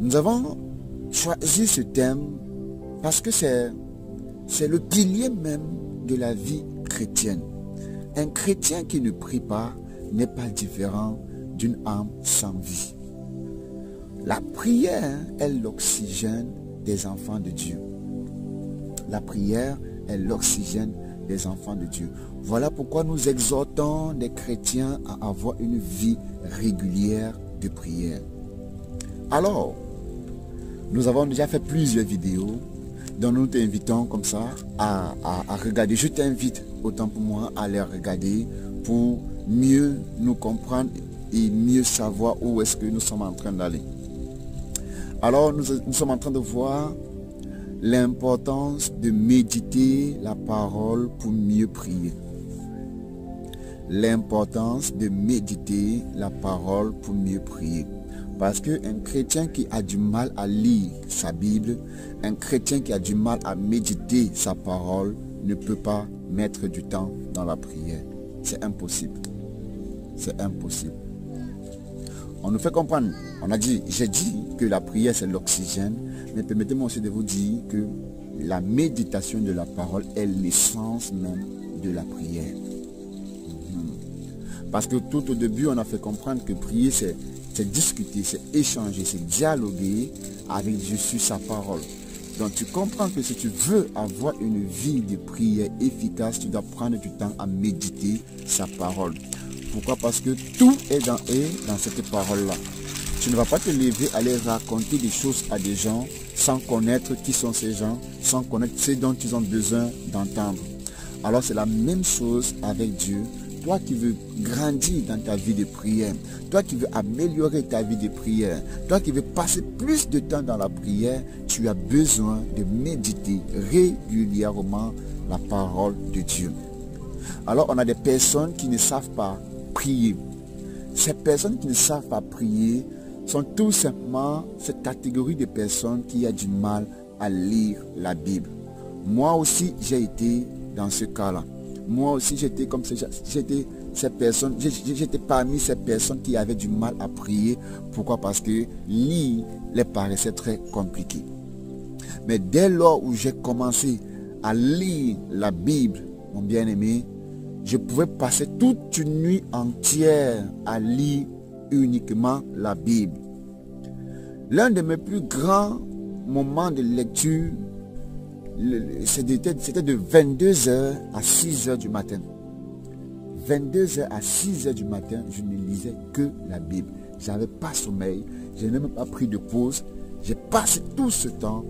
Nous avons choisi ce thème parce que c'est le pilier même de la vie chrétienne. Un chrétien qui ne prie pas n'est pas différent d'une âme sans vie. La prière est l'oxygène des enfants de Dieu. La prière est l'oxygène des enfants de Dieu. Voilà pourquoi nous exhortons les chrétiens à avoir une vie régulière de prière. Alors, nous avons déjà fait plusieurs vidéos dont nous t'invitons comme ça à regarder. Je t'invite autant pour moi à les regarder pour mieux nous comprendre et mieux savoir où est-ce que nous sommes en train d'aller. Alors, nous sommes en train de voir l'importance de méditer la parole pour mieux prier. L'importance de méditer la parole pour mieux prier. Parce qu'un chrétien qui a du mal à lire sa Bible, un chrétien qui a du mal à méditer sa parole, ne peut pas mettre du temps dans la prière. C'est impossible. C'est impossible. On nous fait comprendre, j'ai dit que la prière c'est l'oxygène, mais permettez-moi aussi de vous dire que la méditation de la parole est l'essence même de la prière. Parce que tout au début, on a fait comprendre que prier c'est discuter, c'est échanger, c'est dialoguer avec Dieu sur sa parole. Donc tu comprends que si tu veux avoir une vie de prière efficace, tu dois prendre du temps à méditer sa parole. Pourquoi? Parce que tout est dans cette parole-là. Tu ne vas pas te lever à aller raconter des choses à des gens sans connaître qui sont ces gens, sans connaître ce dont ils ont besoin d'entendre. Alors c'est la même chose avec Dieu. Toi qui veux grandir dans ta vie de prière, toi qui veux améliorer ta vie de prière, toi qui veux passer plus de temps dans la prière, tu as besoin de méditer régulièrement la parole de Dieu. Alors on a des personnes qui ne savent pas prier. Ces personnes qui ne savent pas prier sont tout simplement cette catégorie de personnes qui a du mal à lire la Bible. Moi aussi j'ai été dans ce cas-là. Moi aussi j'étais comme ça, j'étais parmi ces personnes qui avaient du mal à prier. Pourquoi? Parce que lire les paraissait très compliqué. Mais dès lors où j'ai commencé à lire la Bible, mon bien-aimé, je pouvais passer toute une nuit entière à lire uniquement la Bible. L'un de mes plus grands moments de lecture, c'était de 22h à 6h du matin. 22h à 6h du matin, je ne lisais que la Bible. Je n'avais pas sommeil, je n'ai même pas pris de pause. J'ai passé tout ce temps